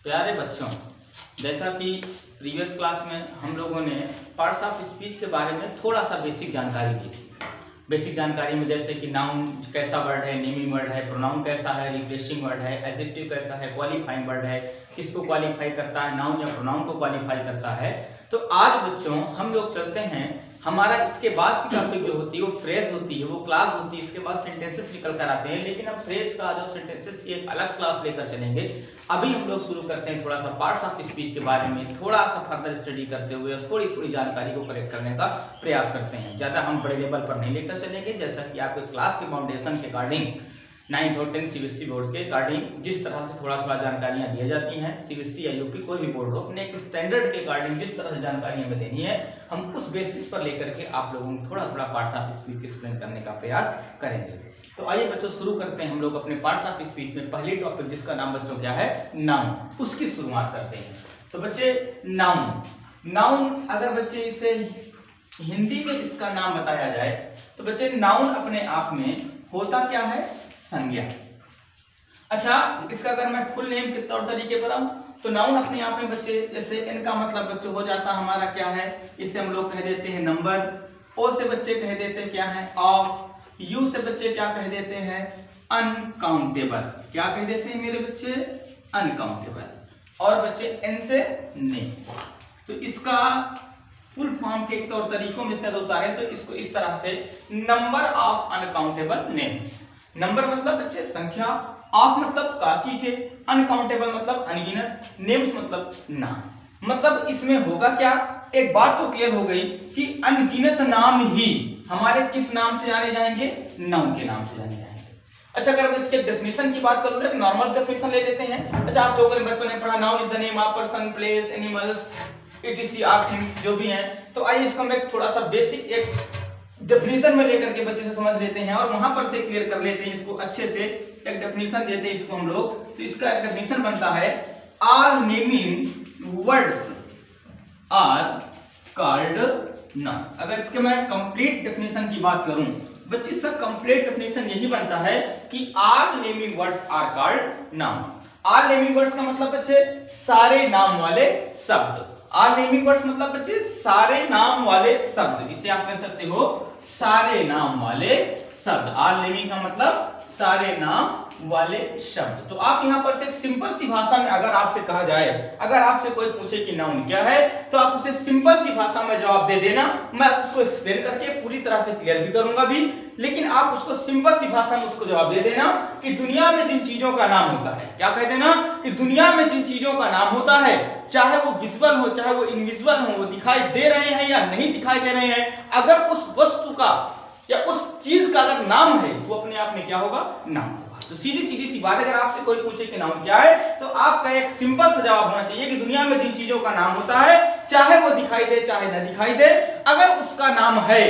प्यारे बच्चों, जैसा कि प्रीवियस क्लास में हम लोगों ने पार्ट्स ऑफ स्पीच के बारे में थोड़ा सा बेसिक जानकारी दी थी। बेसिक जानकारी में जैसे कि नाउन कैसा वर्ड है, नेमिंग वर्ड है, प्रोनाउन कैसा है, रिप्लेसिंग वर्ड है, एडजेक्टिव कैसा है, क्वालिफाइंग वर्ड है, किसको क्वालिफाई करता है, नाउन या प्रोनाउन को क्वालिफाई करता है। तो आज बच्चों हम लोग चलते हैं, हमारा इसके बाद की टॉपिक जो होती है वो फ्रेज होती है, वो क्लास होती है, इसके बाद सेंटेंसेस निकल कर आते हैं। लेकिन अब फ्रेज का जो सेंटेंसेस की एक अलग क्लास लेकर चलेंगे। अभी हम लोग शुरू करते हैं थोड़ा सा पार्ट्स ऑफ स्पीच के बारे में, थोड़ा सा फर्दर स्टडी करते हुए थोड़ी थोड़ी जानकारी को कलेक्ट करने का प्रयास करते हैं। ज़्यादा हम बड़े लेवल पर नहीं लेकर चलेंगे, जैसा कि आपके क्लास के फाउंडेशन के अकॉर्डिंग 9th और 10th सीबीएसई बोर्ड के अकॉर्डिंग जिस तरह से थोड़ा थोड़ा जानकारियाँ दी जाती हैं, सीबीएसई या यूपी कोई भी बोर्ड हो, अपने एक स्टैंडर्ड के अकॉर्डिंग जिस तरह से जानकारी हमें देनी है, हम उस बेसिस पर लेकर के आप लोगों को थोड़ा थोड़ा पार्ट्स ऑफ स्पीच एक्सप्लेन करने का प्रयास करेंगे। तो आइए बच्चों शुरू करते हैं हम लोग अपने पार्ट्स ऑफ स्पीच में। पहली टॉपिक जिसका नाम बच्चों क्या है, नाउन, उसकी शुरुआत करते हैं। तो बच्चे नाउन अगर बच्चे इसे हिंदी में इसका नाम बताया जाए तो बच्चे नाउन अपने आप में होता क्या है, संज्ञा। अच्छा, इसका अगर मैं फुल नेम के तौर तरीके पर आऊं तो नाउन अपने आप में बच्चे, जैसे इनका मतलब बच्चों हो जाता हमारा क्या है, इसे हम लोग कह देते हैं नंबर, ओ से बच्चे कह देते हैं क्या है, ऑफ, यू से बच्चे क्या कह देते हैं, अनकाउंटेबल। क्या कह देते हैं मेरे बच्चे, अनकाउंटेबल। और बच्चे एन से नेम। तो इसका फुल फॉर्म के तौर तरीकों में इसका उतारे तो इसको इस तरह से, number of uncountable names. Number मतलब बच्चे संख्या, ऑफ मतलब काकी के, अनकाउंटेबल मतलब अनगिनत, नेम्स मतलब नाम। मतलब इसमें होगा क्या, एक बात तो क्लियर हो गई कि अनगिनत नाम ही हमारे किस नाम से जाने जाएंगे, नाउन के नाम से जाने जाएंगे। अच्छा, अगर मैं इसके डेफिनेशन की बात करूं, एक नॉर्मल डेफिनेशन ले लेते हैं। अच्छा, आप लोगों ने बचपन में पढ़ा, noun is the name of person, place, animals, etc of things, जो भी हैं। तो आइए इसको हम एक थोड़ा सा बेसिक एक डेफिनेशन में लेकर के बच्चे से समझ लेते हैं और वहां पर से क्लियर कर लेते हैं इसको, अच्छे से एक डेफिनेशन देते हैं इसको हम लोग। तो इसका डेफिनेशन बनता है, all naming words are called noun. अगर इसके मैं कंप्लीट डेफिनेशन की बात करूं बच्चे, इसका कंप्लीट डेफिनेशन यही बनता है कि all naming words are called noun. All naming words का मतलब बच्चे सारे नाम वाले शब्द। ऑल नेमिंग वर्ड्स मतलब बच्चे सारे नाम वाले शब्द, इसे आप कह सकते हो सारे नाम वाले शब्द। ऑल नेमिंग का मतलब सारे नाम वाले शब्द। तो आप यहाँ पर से एक सिंपल सी भाषा में अगर आपसे कहा जाए, अगर आपसे कोई पूछे कि नाउन क्या है, तो आप उसे सिंपल सी भाषा में जवाब दे देना। मैं उसको एक्सप्लेन करके पूरी तरह से क्लियर भी करूंगा भी, लेकिन आप उसको सिंपल सी भाषा में उसको जवाब दे देना कि दुनिया में जिन चीजों का नाम होता है, क्या कह देना कि दुनिया में जिन चीजों का नाम होता है, चाहे वो विजुअल हो चाहे वो इनविजुअल हो, वो दिखाई दे रहे हैं या नहीं दिखाई दे रहे हैं, अगर उस वस्तु का या उस चीज का अगर नाम है तो अपने आप में क्या होगा, नाम होगा। तो सीधी सी बात, अगर आपसे कोई पूछे कि नाम क्या है, तो आपका एक सिंपल सा जवाब होना चाहिए कि दुनिया में जिन चीजों का नाम होता है, चाहे वो दिखाई दे चाहे न दिखाई दे, अगर उसका नाम है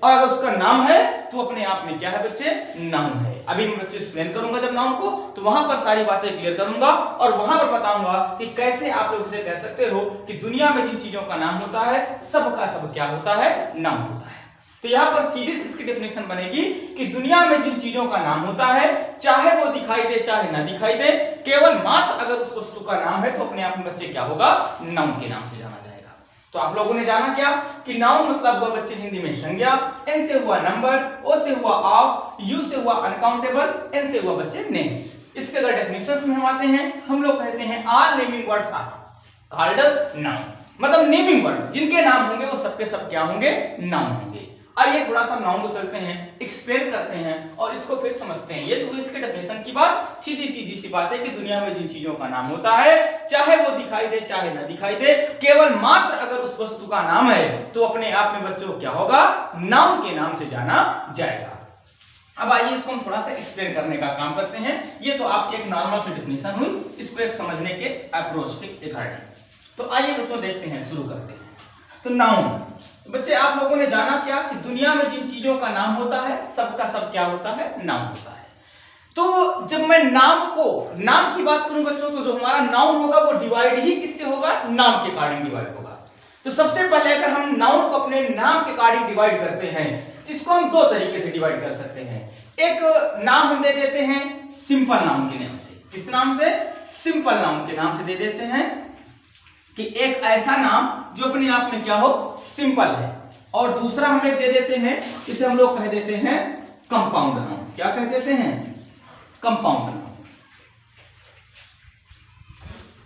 और अगर उसका नाम है तो अपने आप में क्या है बच्चे, नाउन है। अभी मैं बच्चे एक्सप्लेन करूंगा जब नाउन को, तो वहां पर सारी बातें क्लियर करूंगा और वहां पर बताऊंगा कि कैसे आप लोग इसे कह सकते हो कि दुनिया में जिन चीजों का नाम होता है, सबका सब क्या होता है, नाम होता है। तो यहाँ पर सीधी इसकी डेफिनेशन बनेगी कि दुनिया में जिन चीजों का नाम होता है, चाहे वो दिखाई दे चाहे ना दिखाई दे, केवल मात्र अगर उस वस्तु का नाम है तो अपने आप में बच्चे क्या होगा, नाउन के नाम से जाना जाएगा। तो आप लोगों ने जाना क्या कि नाउन मतलब हुआ बच्चे हिंदी में संज्ञा, एन से हुआ नंबर, ओ से हुआ ऑफ, यू से हुआ अनकाउंटेबल, एन से हुआ बच्चे नेम्स। इसके अगर डेफिनेशन में हम आते हैं, हम लोग कहते हैं all naming words are called noun. मतलब नेमिंग वर्ड्स जिनके नाम होंगे वो सबके सब क्या होंगे, नाउन होंगे। आइए थोड़ा सा नाउन को चलते हैं, एक्सप्लेन करते हैं और इसको फिर समझते हैं। ये तो इसके डेफिनेशन की बात, सीधी सी बात है कि दुनिया में जिन चीजों का नाम होता है, चाहे वो दिखाई दे चाहे ना दिखाई दे, केवल मात्र अगर उस वस्तु का नाम है तो अपने आप में बच्चों क्या होगा, नाउन के नाम से जाना जाएगा। अब आइए इसको हम थोड़ा सा एक्सप्लेन करने का काम करते हैं। ये तो आपकी एक नॉर्मल सी डेफिनेशन हुई, इसको एक समझने के अप्रोच के अकॉर्डिंग। तो आइए बच्चों देखते हैं, शुरू करते हैं। तो नाउन बच्चे आप लोगों ने जाना क्या कि दुनिया में जिन चीजों का नाम होता है, सबका सब क्या होता है, नाम होता है। तो जब मैं नाम की बात करूं बच्चों, तो जो हमारा नाउन होगा वो डिवाइड ही किससे होगा, नाम के अकॉर्डिंग डिवाइड होगा। तो सबसे पहले अगर हम नाउन को अपने नाम के अकॉर्डिंग डिवाइड करते हैं, इसको हम दो तरीके से डिवाइड कर सकते हैं। एक नाम हम दे देते हैं सिंपल नाउन के नाम से। किस नाम से, सिंपल नाउन के नाम से दे देते हैं कि एक ऐसा नाम जो अपने आप में क्या हो, सिंपल है। और दूसरा हम एक दे देते हैं, इसे हम लोग कह देते हैं कंपाउंड नाउन। क्या कह देते हैं? Compound noun.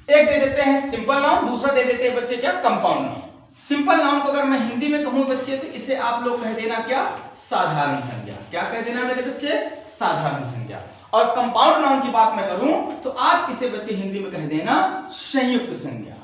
एक दे देते हैं सिंपल नाउन, दूसरा दे देते हैं बच्चे क्या, कंपाउंड नाउन। सिंपल नाउन को अगर मैं हिंदी में कहूं बच्चे तो इसे आप लोग कह देना क्या, साधारण संज्ञा। क्या कह देना मेरे बच्चे, साधारण संज्ञा। और कंपाउंड नाउन की बात मैं करूं तो आप इसे बच्चे हिंदी में कह देना संयुक्त संज्ञा।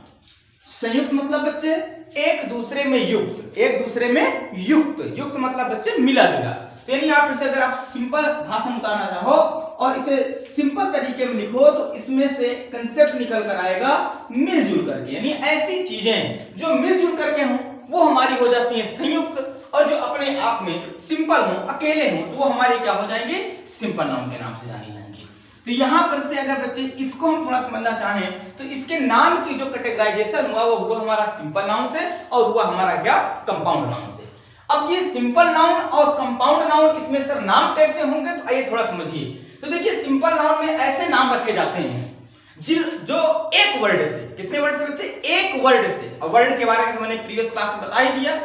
संयुक्त मतलब बच्चे एक दूसरे में युक्त, एक दूसरे में युक्त, युक्त मतलब बच्चे मिला जुला। तो यानी आप इसे अगर आप सिंपल भाषा में उतारना चाहो और इसे सिंपल तरीके में लिखो तो इसमें से कंसेप्ट निकल कर आएगा मिलजुल करके। यानी ऐसी चीजें जो मिलजुल करके हों वो हमारी हो जाती हैं संयुक्त, और जो अपने आप में सिंपल हों, अकेले हों, तो वो हमारे क्या हो जाएंगे, सिंपल नाउन के नाम से जानी जाएंगे। तो यहां पर से अगर बच्चे इसको हम थोड़ा समझना चाहें तो इसके नाम की जो कैटेगराइजेशन हुआ वो हुआ हमारा सिंपल नाउन से और हुआ हमारा क्या, कंपाउंड नाउन से। अब ये सिंपल नाउन और कंपाउंड नाउन, इसमें सर नाम कैसे होंगे, तो आइए थोड़ा समझिए। तो देखिए सिंपल नाउन में ऐसे नाम रखे जाते हैं जो एक वर्ड से, कितने वर्ड से बच्चे, एक वर्ड से। और वर्ड के बारे में तो मैंने प्रीवियस क्लास में बता ही दिया।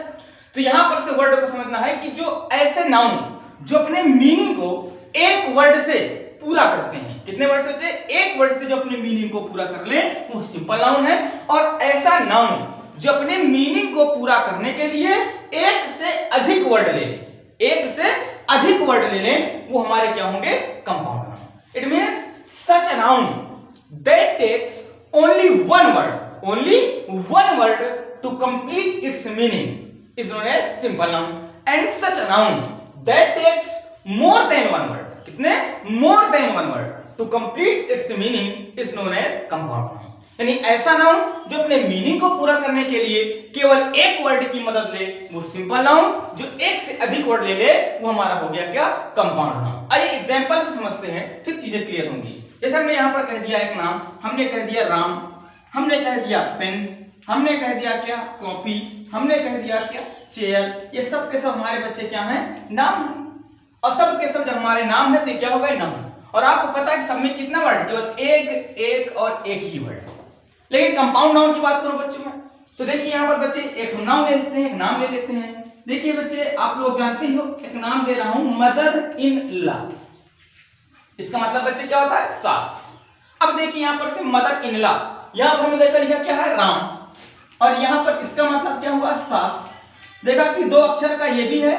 तो यहां पर से वर्ड को समझना है कि जो ऐसे नाउन जो अपने मीनिंग को एक वर्ड से पूरा करते हैं, कितने वर्ड से, एक वर्ड से जो अपने मीनिंग को पूरा कर ले वो सिंपल नाउन है। और ऐसा नाउन जो अपने मीनिंग को पूरा करने के लिए एक से अधिक वर्ड ले ले, एक से अधिक वर्ड ले ले, वो हमारे क्या होंगे, compound noun. It means such a noun that takes only one word to complete its meaning is known as simple noun, and such a noun that takes more than one word, कितने, more than one word to complete its meaning is known as compound noun. यानी ऐसा noun जो अपने meaning को पूरा करने के लिए केवल एक वर्ड की मदद ले वो सिंपल नाउन, जो एक से अधिक वर्ड ले ले वो हमारा हो गया क्या, कंपाउंड नाउन। आइए एग्जांपल से समझते हैं, फिर चीजें क्लियर होंगी। जैसे हमने यहाँ पर कह दिया एक नाम, हमने कह दिया राम, हमने कह दिया पेन, हमने कह दिया क्या, कॉपी, हमने कह दिया क्या, चेयर। ये सब के सब हमारे बच्चे क्या हैं, नाम है। और सब के सब जब हमारे नाम है तो क्या होगा, नाम। और आपको पता है सब में कितना वर्ड, केवल एक और एक ही वर्ड है। लेकिन कंपाउंड नाउन की बात करो बच्चों में, तो देखिए यहाँ पर बच्चे एक नाम ले लेते हैं, एक नाम ले लेते हैं। देखिए बच्चे आप लोग जानते हो, एक नाम दे रहा हूं मदर इन लॉ। इसका मतलब बच्चे क्या होता है, सास। अब देखिए यहाँ पर से मदर इन लॉ, यहाँ पर हमने देखा लिखा क्या है, राम, और यहाँ पर इसका मतलब क्या हुआ, सास। देखा कि दो अक्षर का ये भी है,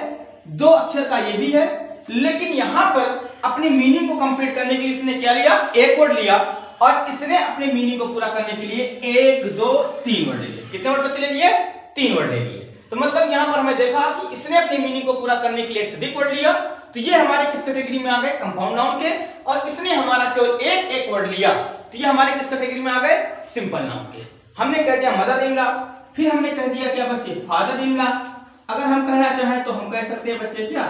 दो अक्षर का ये भी है, लेकिन यहाँ पर अपने मीनिंग को कंप्लीट करने के लिए इसने क्या लिया, एक वर्ड लिया, और इसने अपने मीनिंग को पूरा करने के लिए 1 2 3 वर्ड ले लिए। कितने वर्ड बच्चे ले लिए, 3 वर्ड ले लिए। तो मतलब यहाँ पर मैं देखा कि इसने अपने मीनिंग को पूरा करने के लिए एक से अधिक वर्ड लिया, तो ये हमारे किस कैटेगरी में आ गए, कंपाउंड नाउन के। और इसने हमारा केवल एक वर्ड लिया, तो ये हमारे किस कैटेगरी में आ गए, सिंपल नाउन के। हमने कह दिया मदर इन लॉ, फिर हमने कह दिया क्या बच्चे, फादर इन लॉ। अगर हम कहना चाहें तो हम कह सकते हैं बच्चे क्या,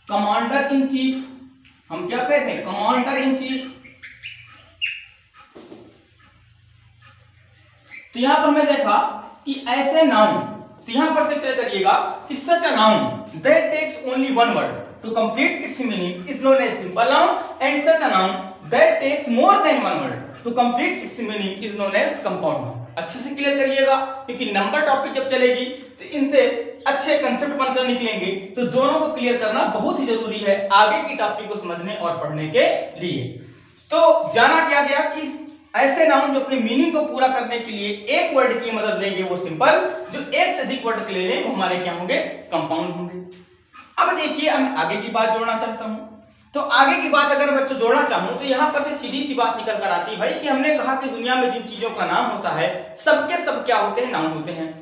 कमांडर इन चीफ। हम क्या कहते हैं, कमांडर इन चीफ। तो यहां पर मैं देखा कि ऐसे नाउन, तो यहां पर से क्लियर करिएगा कि such a noun that takes only one word to complete its meaning is known as simple noun, and such a noun that takes more than one word to complete its meaning is known as compound noun. अच्छे से clear करिएगा, क्योंकि number topic जब चलेगी तो इनसे अच्छे concept बनकर निकलेंगे, तो दोनों को क्लियर करना बहुत ही जरूरी है आगे की टॉपिक को समझने और पढ़ने के लिए। तो जाना क्या गया कि ऐसे नाउन जो अपने मीनिंग को पूरा करने के लिए एक वर्ड की मदद लेंगे वो सिंपल, जो एक से अधिक वर्ड के ले लें वो हमारे क्या होंगे, कंपाउंड होंगे। अब देखिए मैं आगे की बात जोड़ना चाहता हूं, तो आगे की बात अगर बच्चों जोड़ना चाहूं तो यहां पर से सीधी सी बात निकल कर आती है भाई कि हमने कहा कि दुनिया में जिन चीजों का नाम होता है सबके सब क्या होते हैं, नाम होते हैं।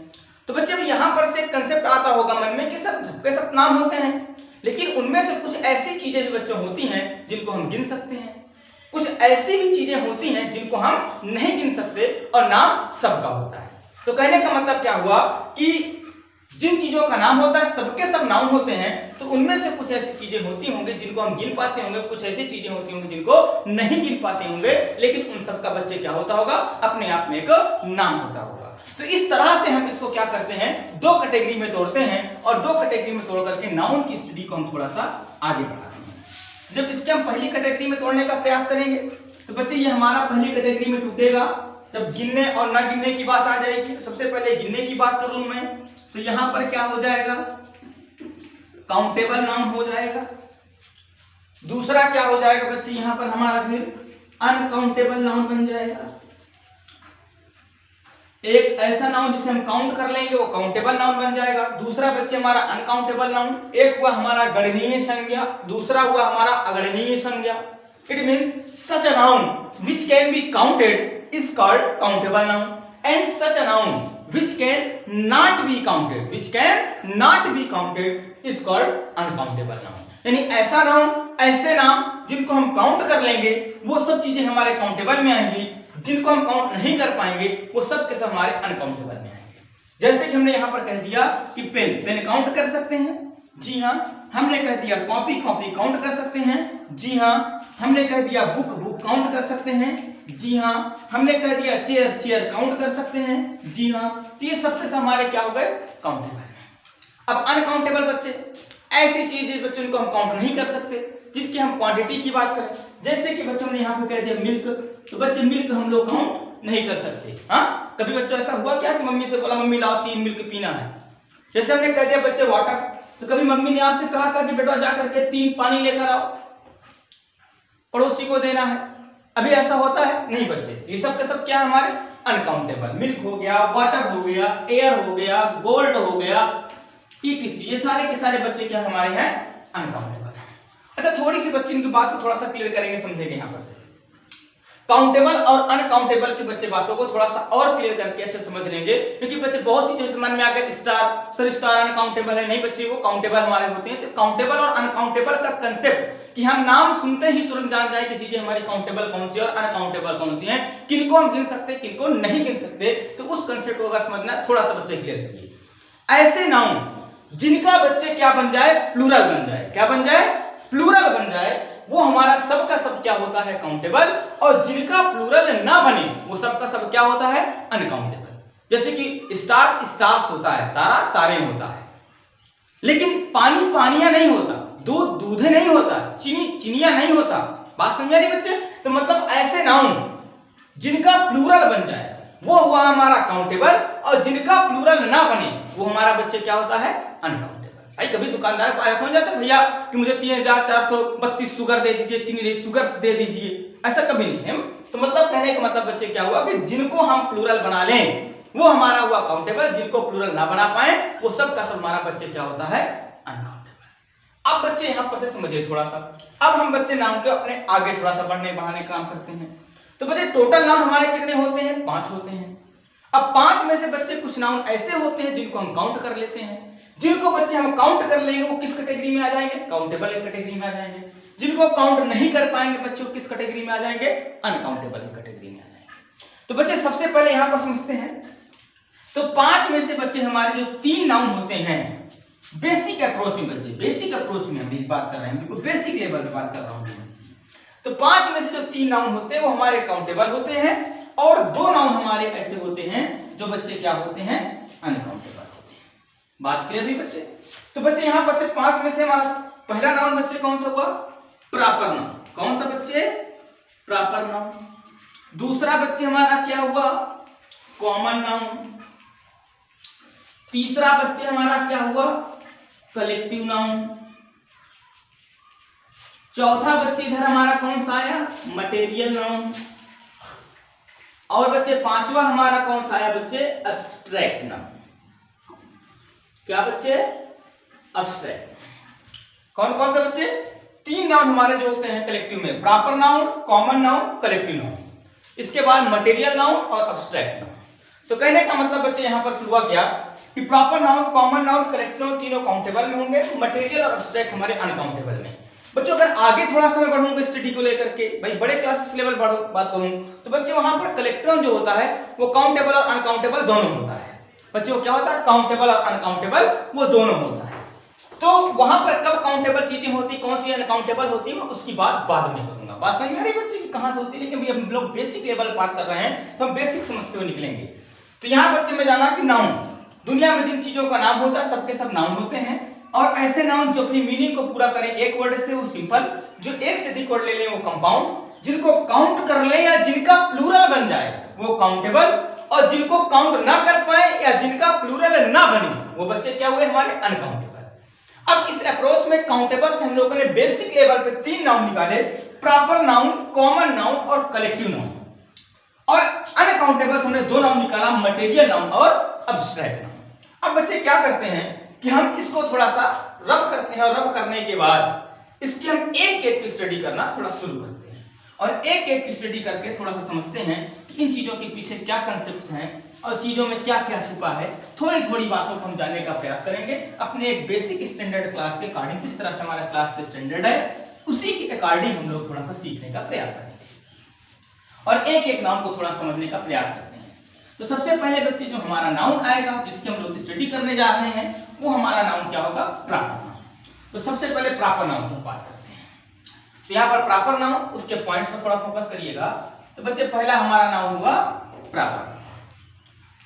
तो बच्चे अब यहां पर से कंसेप्ट आता होगा मन में कि सबके सब नाम होते हैं, लेकिन उनमें से कुछ ऐसी चीजें भी बच्चों होती हैं जिनको हम गिन सकते हैं, कुछ ऐसी भी चीजें होती हैं जिनको हम नहीं गिन सकते, और नाम सबका होता है। तो कहने का मतलब क्या हुआ कि जिन चीजों का नाम होता है सबके सब नाम होते हैं, तो उनमें से कुछ ऐसी चीजें होती होंगी जिनको हम गिन पाते होंगे, कुछ ऐसी चीजें होती होंगी जिनको नहीं गिन पाते होंगे, लेकिन उन सबका बच्चे क्या होता होगा, अपने आप में एक नाम होता होगा। तो इस तरह से हम इसको क्या करते हैं, दो कैटेगरी में तोड़ते हैं, और दो कैटेगरी में तोड़ करके नाउन की स्टडी को हम थोड़ा सा आगे बढ़ाते हैं। जब इसके हम पहली कैटेगरी में तोड़ने का प्रयास करेंगे तो बच्चे ये हमारा पहली कैटेगरी में टूटेगा। जब गिनने और ना गिनने की बात आ जाएगी, सबसे पहले गिनने की बात कर लूं मैं, तो यहां पर क्या हो जाएगा, काउंटेबल नाउन हो जाएगा। दूसरा क्या हो जाएगा बच्चे, यहां पर हमारा फिर अनकाउंटेबल नाउन बन जाएगा। एक ऐसा नाउन जिसे हम काउंट कर लेंगे वो काउंटेबल नाउन बन जाएगा। दूसरा बच्चे हमारा अनकाउंटेबल नाउन, एक हुआ हमारा गणनीय संज्ञा, दूसरा हुआ हमारा अगणनीय संज्ञा। It means such a noun which can be counted is called countable noun and such a noun which can not be counted is called uncountable noun. यानी ऐसा नाउन, ऐसे नाम जिनको हम काउंट कर लेंगे वो सब चीजें हमारे काउंटेबल में आएंगी, जिनको हम काउंट नहीं कर पाएंगे वो सब के सब हमारे अनकाउंटेबल में आएंगे। जैसे कि हमने यहाँ पर कह दिया कि पेन काउंट कर सकते हैं, जी हाँ। हमने कह दिया कॉपी काउंट कर सकते हैं, जी हाँ। हमने कह दिया बुक काउंट कर सकते हैं, जी हाँ। हमने कह दिया चेयर काउंट कर सकते हैं, जी हाँ। तो ये सब के सब हमारे क्या हो गए, काउंटेबल। अब अनकाउंटेबल बच्चे ऐसी चीजें बच्चों को हम काउंट नहीं कर सकते, जिनकी हम क्वांटिटी की बात करें। जैसे कि बच्चों ने यहाँ पे कह दिया मिल्क, तो बच्चे मिल्क हम लोग काउंट नहीं कर सकते। हाँ, कभी बच्चों ऐसा हुआ क्या कि मम्मी से बोला मम्मी लाओ 3 मिल्क पीना है। जैसे हमने कह दिया बच्चे वाटर, तो कभी मम्मी ने आपसे कहा था कि बेटा जा करके 3 पानी लेकर आओ, पड़ोसी को देना है। अभी ऐसा होता है नहीं बच्चे। ये सब के सब क्या हमारे अनकाउंटेबल, मिल्क हो गया, वाटर हो गया, एयर हो गया, गोल्ड हो गया, ईटीसी, ये सारे के सारे बच्चे क्या हमारे हैं, अनकाउंटेबल। अच्छा, थोड़ी सी बच्चे इनकी बात को थोड़ा सा क्लियर करेंगे, समझेंगे यहाँ पर से। काउंटेबल और अनकाउंटेबल की बच्चे बातों को थोड़ा सा और क्लियर करके अच्छे समझ लेंगे, क्योंकि बच्चे बहुत सी चीजें मन में आकर स्टार अनकाउंटेबल है, नहीं बच्चे वो काउंटेबल हमारे होते हैं। तो काउंटेबल और अनकाउंटेबल का कंसेप्ट कि हम नाम सुनते ही तुरंत जान जाए कि चीजें हमारी काउंटेबल कौन सी और अनकाउंटेबल कौन सी हैं, किनको हम गिन सकते हैं किनको नहीं गिन सकते, तो उस कंसेप्ट को अगर समझना है थोड़ा सा बच्चे क्लियर करिए। ऐसे नाउन जिनका बच्चे क्या बन जाए, प्लूरल बन जाए, क्या बन जाए, प्लूरल बन जाए, वो हमारा सब का सब क्या होता है, काउंटेबल। और जिनका प्लूरल ना बने वो सब का सब क्या होता है, अनकाउंटेबल। जैसे कि स्टार स्टार्स होता है, तारा तारे होता है, लेकिन पानी पानिया नहीं होता, दूध दूधे नहीं होता, चीनी चिनिया नहीं होता। बात समझ रही बच्चे? तो मतलब ऐसे नाउन जिनका प्लूरल बन जाए वो हुआ हमारा काउंटेबल, और जिनका प्लूरल ना बने वो हमारा बच्चे क्या होता है, अनकाउंटेबल। भाई कभी दुकानदार को आया समझ जाता है भैया कि मुझे 3432 शुगर दे दीजिए, चीनी दे, शुगर दे दीजिए, ऐसा कभी नहीं है। तो मतलब कहने का मतलब बच्चे क्या हुआ कि जिनको हम प्लूरल बना लें वो हमारा हुआ काउंटेबल, जिनको प्लूरल ना बना पाए वो सब का सब हमारा बच्चे क्या होता है, अनकाउंटेबल। अब बच्चे यहाँ पर से समझिए थोड़ा सा। अब हम बच्चे नाम के अपने आगे थोड़ा सा बढ़ने बढ़ाने का काम करते हैं। तो बच्चे टोटल नाउन हमारे कितने होते हैं, 5 होते हैं। अब 5 में से बच्चे कुछ नाउन ऐसे होते हैं जिनको हम काउंट कर लेते हैं। जिनको बच्चे हम काउंट कर लेंगे वो किस कैटेगरी में आ जाएंगे, काउंटेबल कैटेगरी में आ जाएंगे। जिनको काउंट नहीं कर पाएंगे बच्चों किस कैटेगरी में आ जाएंगे, अनकाउंटेबल कैटेगरी में आ जाएंगे। तो बच्चे सबसे पहले यहां पर समझते हैं। तो 5 में से बच्चे हमारे जो 3 नाउन होते हैं बेसिक अप्रोच में, बच्चे बेसिक अप्रोच में हम बात कर रहे हैं, बिल्कुल बेसिक लेवल में बात कर रहा हूं। तो 5 में से जो 3 नाउन होते हैं वो हमारे काउंटेबल होते हैं, और 2 नाउन हमारे ऐसे होते हैं जो बच्चे क्या होते हैं, अनकाउंटेबल होते हैं। बात क्लियर हुई बच्चे? तो बच्चे यहाँ पर से 5 में से हमारा पहला नाउन बच्चे कौन सा हुआ, प्रॉपर नाउन। कौन सा बच्चे, प्रॉपर नाउन। दूसरा बच्चे हमारा क्या हुआ, कॉमन नाउन। तीसरा बच्चे हमारा क्या हुआ, कलेक्टिव नाउन। चौथा बच्चे इधर हमारा कौन सा आया, मटेरियल नाउन। और बच्चे 5वां हमारा कौन सा आया बच्चे, एब्स्ट्रैक्ट नाउन। क्या बच्चे, एब्स्ट्रैक्ट। कौन कौन से बच्चे, 3 नाउन हमारे जो होते हैं कलेक्टिव में, proper noun, common noun, collective noun. इसके बाद मटेरियल नाउन और एब्स्ट्रैक्ट नाउन। तो कहने का मतलब बच्चे यहाँ पर हुआ क्या कि proper noun, common noun, collective noun तीनों काउंटेबल में होंगे, मटेरियल और एब्स्ट्रैक्ट हमारे अनकाउंटेबल में। बच्चों अगर आगे थोड़ा सा मैं बढ़ूंगा स्टडी को लेकर के, भाई बड़े क्लासेस लेवल बात करूं, तो बच्चे वहां पर कलेक्टर जो होता है वो काउंटेबल और अनकाउंटेबल दोनों होता है। बच्चों क्या होता है, काउंटेबल और अनकाउंटेबल वो दोनों होता है। तो वहां पर कब काउंटेबल चीजें होती, कौन सी अनकाउंटेबल होती है, मैं उसकी बात बाद में करूंगा। बात समझ में आ रही बच्चे की कहां से होती है, लेकिन हम लोग बेसिक लेवल बात कर रहे हैं तो हम बेसिक समझते हुए निकलेंगे। तो यहाँ बच्चे में जाना कि नाउन, दुनिया में जिन चीजों का नाम होता है सबके सब नाउन होते हैं, और ऐसे नाउन जो अपनी मीनिंग को पूरा करें एक वर्ड से वो सिंपल, जो एक से अधिक वर्ड ले लें वो कंपाउंड, जिनको काउंट कर ले या जिनका प्लूरल बन जाए वो काउंटेबल, और जिनको काउंट ना कर पाए या जिनका प्लूरल ना बने वो बच्चे क्या हुए हमारे अनकाउंटेबल। अब इस अप्रोच में काउंटेबल से हम लोगों ने बेसिक लेवल पे 3 नाउन निकाले, प्रॉपर नाउन, कॉमन नाउन और कलेक्टिव नाउन। और अनकाउंटेबल हमने 2 नाउन निकाला, मटेरियल नाउन और अब्स्ट्रैक्ट नाउन। अब बच्चे क्या करते हैं कि हम इसको थोड़ा सा रब करते हैं, और रब करने के बाद इसकी हम एक एक की स्टडी करना थोड़ा शुरू करते हैं, और एक एक की स्टडी करके थोड़ा सा समझते हैं कि इन चीजों के पीछे क्या कंसेप्ट हैं और चीजों में क्या क्या छुपा है। थोड़ी थोड़ी बातों को हम जानने का प्रयास करेंगे अपने एक बेसिक स्टैंडर्ड क्लास के अकॉर्डिंग। किस तरह से हमारा क्लास का स्टैंडर्ड है उसी के अकॉर्डिंग हम लोग थोड़ा सा सीखने का प्रयास करेंगे और एक एक नाउन को थोड़ा समझने का प्रयास करते हैं। तो सबसे पहले बच्चे जो हमारा नाउन आएगा जिसकी हम लोग स्टडी करने जा रहे हैं वो हमारा नाउन क्या होगा, प्रॉपर नाउन। तो सबसे पहले प्रॉपर नाउन की बात करते हैं। तो यहाँ पर प्रॉपर नाउन, उसके पॉइंट्स पर थोड़ा फोकस करिएगा। तो बच्चे पहला हमारा नाउन हुआ प्रॉपर।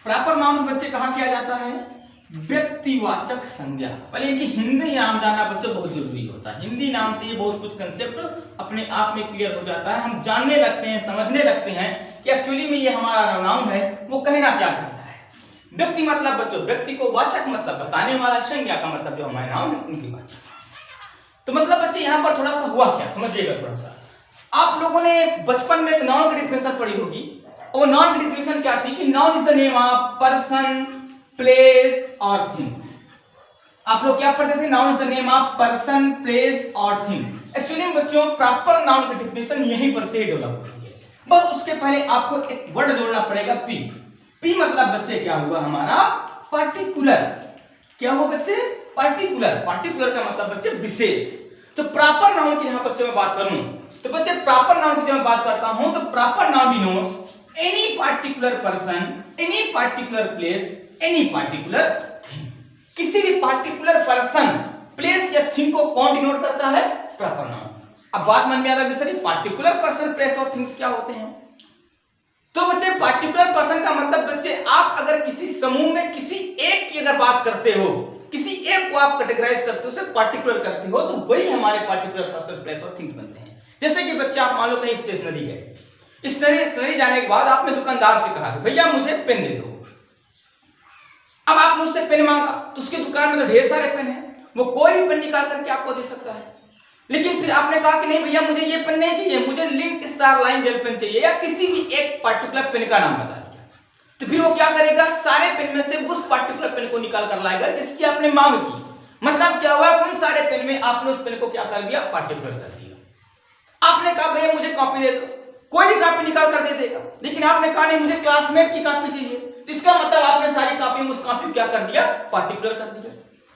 प्रॉपर नाउन बच्चे कहाँ किया जाता है, व्यक्तिवाचक संज्ञा। पहले इनकी हिंदी नाम जानना बच्चों बहुत जरूरी होता है। हिंदी नाम से ये बहुत कुछ कंसेप्ट अपने आप में क्लियर हो जाता है, हम जानने लगते हैं, समझने लगते हैं कि एक्चुअली में ये हमारा नाउन है वो कहना क्या चाहता है। व्यक्ति मतलब बच्चों, व्यक्ति को वाचक मतलब बताने वाला, संज्ञा का मतलब जो हमारे नाउन है उनकी वाचक। तो मतलब बच्चे यहाँ पर थोड़ा सा हुआ क्या समझिएगा थोड़ा सा। आप लोगों ने बचपन में एक नाउन की डिफिनेशन पढ़ी होगी, और नाउन की डिफिनेशन क्या थी कि noun is the name of person, place और थिंग्स। आप लोग क्या पढ़ते थे, noun is the name of person, place और थिंग। एक्चुअली बच्चों प्रॉपर नाउन की डिफिनेशन यहीं पर से डेवलप होती है, बस उसके पहले आपको एक वर्ड जोड़ना पड़ेगा, पी। पी मतलब बच्चे क्या हुआ हमारा, पर्टिकुलर। क्या हुआ बच्चे, पर्टिकुलर। पर्टिकुलर का मतलब बच्चे विशेष। तो प्रॉपर नाउन की यहाँ बच्चों में बात करूं तो बच्चे प्रॉपर नाउन की जब मैं बात करता हूं तो proper noun denotes any particular person, any particular place, any particular thing. किसी भी पार्टिकुलर पर्सन, प्लेस या थिंग को कौन डिनोट करता है, प्रॉपर नाउन। अब बात मन में आ रहा है सर पार्टिकुलर पर्सन, प्लेस और थिंग्स क्या होते हैं। तो बच्चे पार्टिकुलर पर्सन का मतलब बच्चे आप अगर किसी समूह में किसी एक की अगर बात करते हो, किसी एक को आप कैटेगराइज करते हो, उसे पार्टिकुलर करते हो, तो वही हमारे पार्टिकुलर पर्सन, प्लेस और थिंग्स बनते हैं। जैसे कि बच्चे आप मान लो कहीं स्टेशनरी गए, स्टेशनरी जाने के बाद आपने दुकानदार से कहा भैया मुझे पेन दे दो। अब आपने उससे पेन मांगा तो उसकी दुकान में तो ढेर सारे पेन हैं, वो कोई भी पेन निकाल करके आपको दे सकता है। लेकिन फिर आपने कहा कि नहीं भैया मुझे ये पेन नहीं चाहिए, मुझे Linc star line gel pen चाहिए, या किसी भी एक पार्टिकुलर पेन का नाम बता दिया, तो फिर वो क्या करेगा, सारे पेन में से उस पार्टिकुलर पेन को निकाल कर लाएगा जिसकी आपने मांग की। मतलब क्या हुआ, उन सारे पेन में आपने उस पेन को क्या कर दिया, पार्टिकुलर कर दिया। आपने कहा भैया मुझे कॉपी दे दो, कोई भी कॉपी निकाल कर दे देगा। लेकिन आपने कहा नहीं मुझे क्लासमेट की कॉपी चाहिए, तो इसका मतलब आपने सारी कॉपी में उस कॉपी को क्या कर दिया, पार्टिकुलर कर दिया।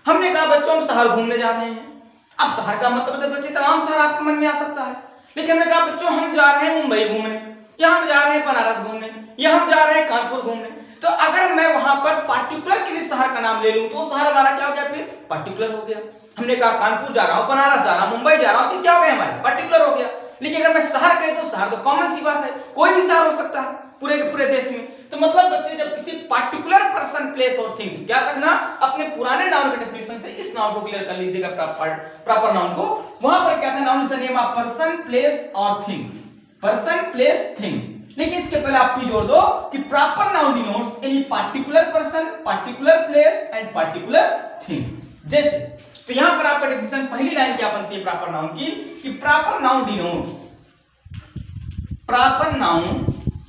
हमने कहा बच्चों हम शहर घूमने जा रहे हैं। अब शहर का मतलब बच्चे तमाम शहर आपके मन में आ सकता है, लेकिन हमने कहा बच्चों हम जा रहे हैं मुंबई घूमने, या हम जा रहे हैं बनारस घूमने, या हम जा रहे हैं कानपुर घूमने। तो अगर मैं वहां पर पार्टिकुलर किसी शहर का नाम ले लूं तो शहर हमारा क्या हो गया, फिर पार्टिकुलर हो गया। हमने कहा कानपुर जा रहा हूं, बनारस जा रहा हूं, मुंबई जा रहा हूं, तो क्या हो गया हमारे, पार्टिकुलर हो गया। लेकिन अगर मैं शहर कहे तो शहर तो कॉमन सी बात है, कोई भी शहर हो सकता है पूरे के पूरे देश में। तो मतलब बच्चे जब किसी पार्टिकुलर पर्सन, प्लेस और थिंग, क्या रखना अपने पुराने नाउन के डेफिनेशन से इस नाउन को क्लियर कर लीजिएगा, प्रॉपर नाउन को। वहां पर क्या था, noun is the name of person, place और थिंग्स, पर्सन, प्लेस, थिंग। लेकिन इसके पहले आप भी जोड़ दो कि proper noun denotes any particular person, particular place and particular thing. जैसे तो यहां पर आपका डेफिनेशन पहली लाइन क्या बनती है प्रॉपर नाउन की, कि proper noun denotes, proper noun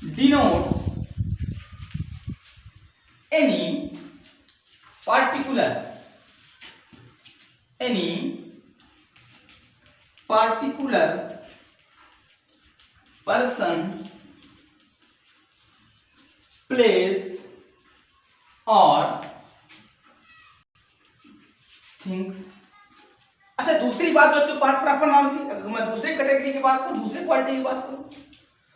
denotes any particular person, place और थिंग्स। अच्छा दूसरी बात बच्चों प्रॉपर नाउन की, अगर मैं दूसरी कैटेगरी की बात करूं, दूसरी क्वालिटी की बात करूं,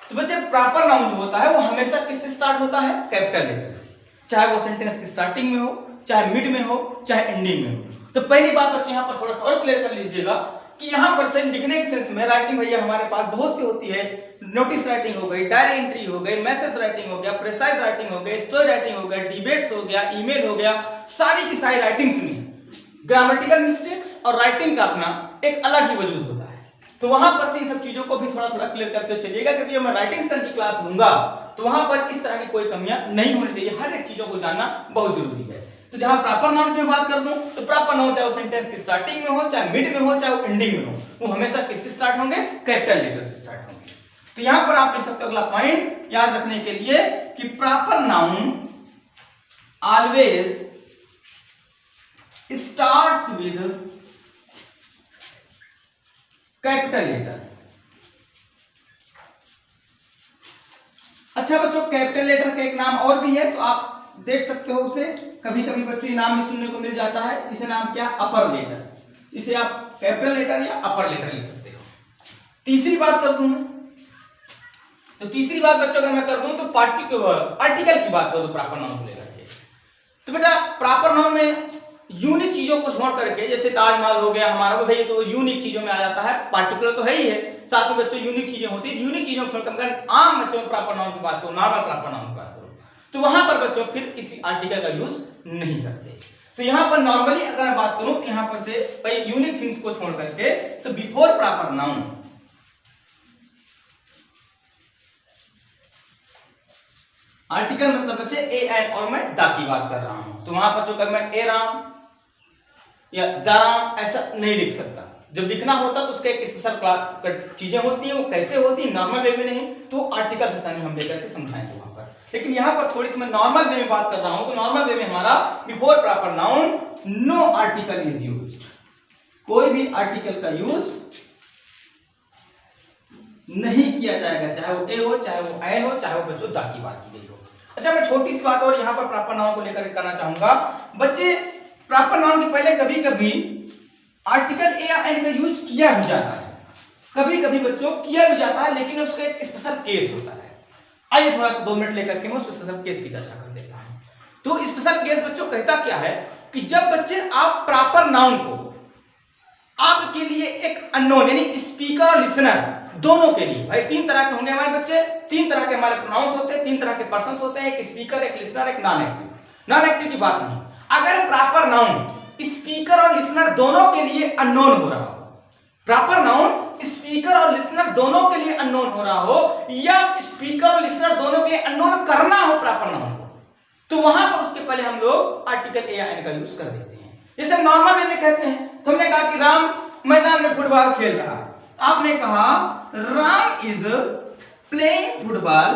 तो बच्चे प्रॉपर नाउन जो होता है वो हमेशा किससे स्टार्ट होता है, कैपिटल लेटर से। चाहे वो सेंटेंस की स्टार्टिंग में हो, चाहे मिड में हो, चाहे एंडिंग में हो। तो पहली बात बच्चे यहाँ पर थोड़ा सा और क्लियर कर लीजिएगा कि यहाँ पर से लिखने के सेंस में राइटिंग भैया हमारे पास बहुत सी होती है। नोटिस राइटिंग हो गई, डायरी एंट्री हो गई, मैसेज राइटिंग हो गया, प्रेसाइज राइटिंग हो गई, स्टोरी राइटिंग हो गया, डिबेट्स हो गया, ईमेल हो गया, सारी की सारी राइटिंग्स में ग्रामेटिकल मिस्टेक्स और राइटिंग का अपना एक अलग ही वजूद होता है। तो वहां पर से इन सब चीजों को भी थोड़ा थोड़ा क्लियर करते चलिएगा, क्योंकि जब मैं राइटिंग स्टाइल की क्लास लूंगा तो वहां पर इस तरह की कोई कमियां नहीं होनी चाहिए, हर एक चीजों को जानना बहुत जरूरी है। तो जहां प्रॉपर नाउन की बात कर दूं तो प्रॉपर नाउन चाहे वो सेंटेंस की स्टार्टिंग में हो, चाहे मिड में हो, चाहे वो एंडिंग में हो, वो हमेशा किससे स्टार्ट होंगे? कैपिटल लेटर से स्टार्ट होंगे। तो यहां पर आप लिख सकते हो अगला पॉइंट याद रखने के लिए कि proper noun always starts with capital letter. अच्छा बच्चों, कैपिटल लेटर का एक नाम और भी है, तो आप देख सकते हो उसे, कभी कभी बच्चों ये नाम भी सुनने को मिल जाता है, जिसे नाम क्या? Upper letter. इसे आप कैपिटल लेटर या अपर लेटर लिख सकते हो। तीसरी बात कर दूं मैं, तो तीसरी बात बच्चों अगर मैं कर दूं तो आर्टिकल की बात करूं प्रॉपर नाउन को लेकर के, तो बेटा प्रॉपर नाउन में यूनिक चीजों को छोड़ करके, जैसे ताजमहल हो गया हमारा, वो भाई तो यूनिक चीजों में आ जाता है, पार्टिकुलर तो है ही है, साथ में बच्चों यूनिक चीजें होती है। यूनिक चीजों को छोड़कर आम बच्चों में प्रॉपर नाउन की बात करो, नॉर्मल प्रॉपर नाउन की बात करो, तो वहां पर बच्चों फिर किसी आर्टिकल का यूज नहीं करते। तो यहां पर नॉर्मली अगर मैं बात करूं तो यहां पर से भाई यूनिक थिंग्स को छोड़ करके, तो बिफोर प्रॉपर नाउन आर्टिकल मतलब बच्चे ए एंड और मैं द की बात कर रहा हूं, तो वहां पर जो मैं ए राम या द राम ऐसा नहीं लिख सकता। जब लिखना होता तो उसके एक स्पेशल चीजें होती है, वो कैसे होती है? नॉर्मल वे में नहीं, तो आर्टिकल से हम लेकर के समझाएंगे वहां पर। लेकिन यहाँ पर थोड़ी सी मैं नॉर्मल वे में बात कर रहा हूं, तो नॉर्मल वे में हमारा before proper noun no article is used, कोई भी आर्टिकल का यूज नहीं किया जाएगा, चाहे वो ए हो, चाहे वो आई हो, चाहे वो बच्चों द की बात की गई हो। अच्छा, मैं छोटी सी बात और यहाँ पर प्रॉपर नाउन को लेकर करना चाहूंगा। बच्चे प्रॉपर नाउन के पहले कभी कभी आर्टिकल ए या एन का यूज किया भी जाता है, कभी कभी बच्चों किया भी जाता है, लेकिन उसका एक स्पेशल केस होता है। आइए थोड़ा सा 2 मिनट लेकर के मैं उस स्पेशल केस की चर्चा कर देता हूं। तो स्पेशल केस बच्चों कहता क्या है कि जब बच्चे आप प्रॉपर नाउन को आपके लिए एक अननोन यानी स्पीकर और लिसनर दोनों के लिए, भाई 3 तरह के होंगे हमारे बच्चे, 3 तरह के हमारे प्रोनाउंस होते हैं, 3 तरह के पर्सन्स होते हैं, एक स्पीकर, एक लिसनर, एक नॉन एक्टिव। नॉन एक्टिव की बात नहीं, अगर प्रॉपर नाउन स्पीकर और लिसनर दोनों के लिए अननोन हो रहा हो, प्रॉपर नाउन स्पीकर और लिसनर दोनों के लिए अननोन हो रहा हो, या स्पीकर और लिसनर दोनों के लिए अननोन करना हो प्रॉपर नाउन को, तो वहां पर उसके पहले हम लोग आर्टिकल ए या एन का यूज कर देते हैं। जैसे नॉर्मल वे में कहते हैं, तो हमने कहा कि राम मैदान में फुटबॉल खेल रहा है, आपने कहा Ram is playing football,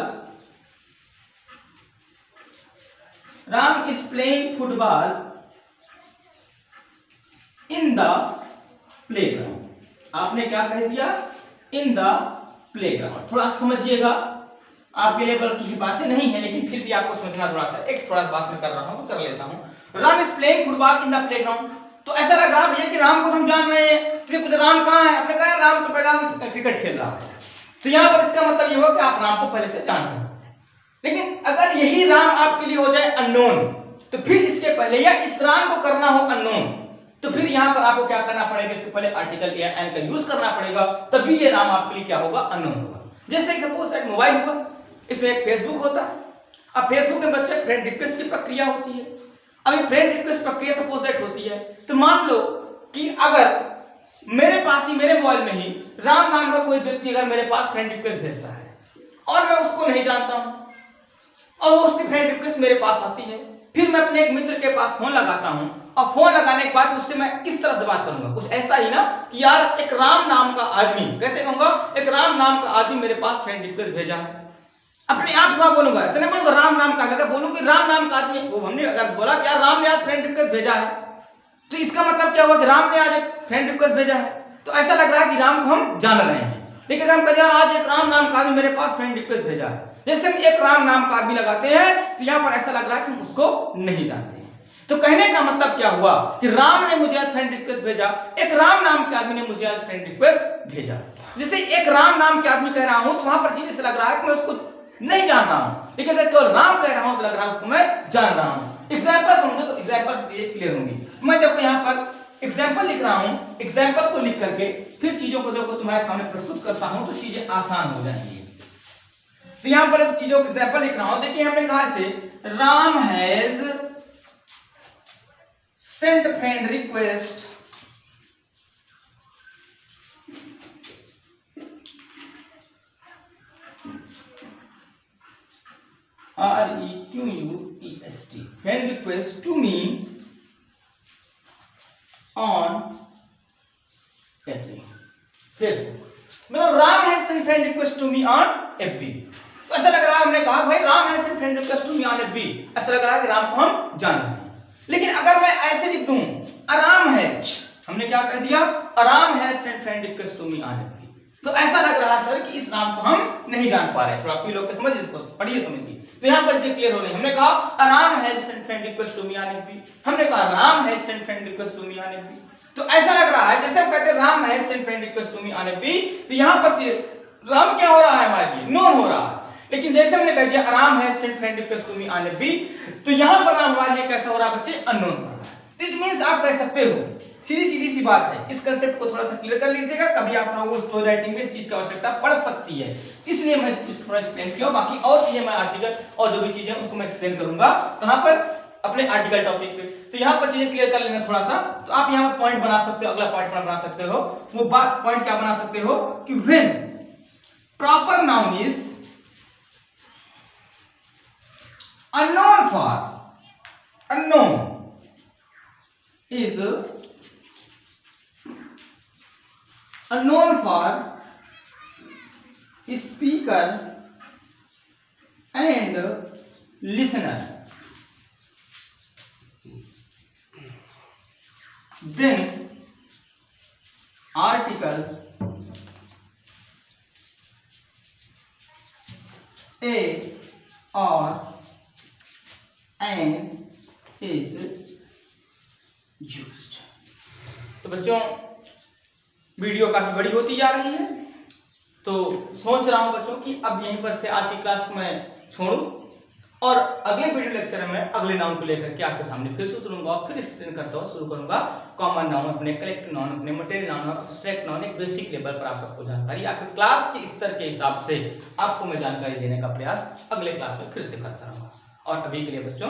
Ram is playing football in the playground. आपने क्या कह दिया? In the playground. थोड़ा समझिएगा, आपके लेवल की बातें नहीं है, लेकिन फिर भी आपको समझना थोड़ा सा, एक थोड़ा सा बात मैं कर रहा हूं तो कर लेता हूं। Ram is playing football in the playground, तो ऐसा लग रहा है कि राम को हम जान रहे हैं, फिर राम कहां है? आपने कहा राम तो पहले क्रिकेट खेल रहा है, तो यहां पर इसका मतलब ये हो कि आप राम को पहले से जान रहे हैं। लेकिन अगर यही राम आपके लिए हो जाए अननोन, तो फिर इसके पहले या इस राम को करना हो अननोन, तो फिर यहां पर आपको क्या करना पड़ेगा? इसके पहले आर्टिकल ए एन का यूज करना पड़ेगा, तभी ये राम आपके लिए क्या होगा? अननोन होगा। जैसे सपोज दैट मोबाइल हुआ, इसमें एक फेसबुक होता है, अब फेसबुक में बच्चे फ्रेंड रिक्वेस्ट की प्रक्रिया होती है। अब ये फ्रेंड रिक्वेस्ट प्रक्रिया सपोज दैट होती है, तो मान लो कि अगर मेरे पास ही मेरे मोबाइल में ही राम नाम का कोई व्यक्ति अगर मेरे पास फ्रेंड रिक्वेस्ट भेजता है और मैं उसको नहीं जानता हूं, और वो उसकी फ्रेंड रिक्वेस्ट मेरे पास आती है, फिर मैं अपने एक मित्र के पास फोन लगाता हूं, और फोन लगाने के बाद उससे मैं किस तरह से बात करूंगा? कुछ ऐसा ही ना कि यार एक राम नाम का आदमी, कैसे कहूंगा? एक राम नाम का आदमी मेरे पास फ्रेंड रिक्वेस्ट भेजा है, अपने आप को बोलूंगा, ऐसे नहीं बोलूंगा राम नाम का, अगर बोलूं कि राम नाम का आदमी, वो हमने अगर बोला कि यार राम ने आज फ्रेंड रिक्वेस्ट भेजा है, तो इसका मतलब क्या हुआ कि राम ने आज एक फ्रेंड रिक्वेस्ट भेजा है, तो ऐसा लग रहा है कि राम को हम जान रहे हैं। लेकिन हम कहते हैं आज एक राम नाम का आदमी मेरे पास फ्रेंड रिक्वेस्ट भेजा है, जैसे हम एक राम नाम का आदमी लगाते हैं, तो यहाँ पर ऐसा लग रहा है कि हम उसको नहीं जानते हैं। तो कहने का मतलब क्या हुआ कि राम ने मुझे आज फ्रेंड रिक्वेस्ट भेजा, एक राम नाम के आदमी ने मुझे आज फ्रेंड रिक्वेस्ट भेजा। जैसे एक राम नाम के आदमी कह रहा हूं, तो वहां पर चीज ऐसा लग रहा है कि मैं उसको नहीं जान रहा हूं, लेकिन अगर केवल राम कह रहा हूं तो लग रहा है उसको मैं जान रहा हूं। एग्जाम्पल समझो तो एग्जाम्पल से चीजें क्लियर होंगी। मैं देखो यहाँ पर एग्जाम्पल लिख रहा हूं, एग्जाम्पल को लिख करके फिर चीजों को देखो तुम्हारे सामने प्रस्तुत करता हूं, तो चीजें आसान हो जाएंगी। तो यहाँ पर चीजों को एग्जाम्पल लिख रहा हूं, देखिए हमने कहा से Ram has sent friend request REQUEST, friend request to me on FB, Facebook। मतलब Ram has sent friend request to me on FB। तो ऐसा लग रहा है, हमने कहा भाई Ram has sent friend request to me on FB, ऐसा लग रहा है कि राम को हम जान रहे हैं। लेकिन अगर मैं ऐसे लिख दूं राम हैज, हमने क्या कह दिया, Ram has sent friend request to me on FB, तो ऐसा लग रहा है सर कि इस राम को हम नहीं जान पा रहे। थोड़ा फील होकर समझिए इसको, पढ़िए समझिए। तो यहाँ पर ये क्लियर हो रही है। हमने कहा Ram has sent friend request to me on FB, हमने कहा Ram has sent friend request to me on FB। तो ऐसा लग रहा है जैसे हम कहते हैं Ram has sent friend request to me on FB, तो यहाँ पर से राम क्या हो रहा है हमारे लिए, नोन हो रहा है। लेकिन जैसे हमने कह दिया Ram has sent friend request to me on FB, तो यहाँ पर राम हमारे लिए कैसा हो रहा है बच्चे, अननोन हो रहा है। इट मींस आप कह सकते हो, सीधी सी बात है। इस कंसेप्ट को थोड़ा सा क्लियर कर लीजिएगा, कभी आप लोगों को स्टोरी राइटिंग में इस चीज की आवश्यकता पड़ सकती है, इसलिए मैं इस चीज थोड़ा एक्सप्लेन किया। बाकी और चीजें मैं आर्टिकल और जो भी चीजें उनको मैं एक्सप्लेन करूंगा कहां पर, अपने आर्टिकल टॉपिक पे। तो यहाँ पर चीजें क्लियर कर लेना थोड़ा सा। तो आप यहाँ पर पॉइंट बना सकते हो, अगला पॉइंट बना सकते हो। वो बात पॉइंट क्या बना सकते हो कि when proper noun is unknown for, unknown is unknown for speaker and listener, then article a or an is used। तो बच्चों वीडियो काफी बड़ी होती जा रही है, तो सोच रहा हूं बच्चों कि अब यहीं पर से आज की क्लास को मैं छोड़ूं और अगले वीडियो लेक्चर में अगले नाउन को लेकर के आपके सामने फिर से उतरूंगा और फिर एक्सप्लेन करता हुआ शुरू करूंगा। कॉमन नाउन, अपने कलेक्टिव नाउन, अपने मटेरियल नाउन और एब्स्ट्रैक्ट नाउन, एक बेसिक लेवल पर आप सबको जानकारी आपके क्लास के स्तर के हिसाब से आपको मैं जानकारी देने का प्रयास अगले क्लास में फिर से करता रहूंगा। और अभी के लिए बच्चों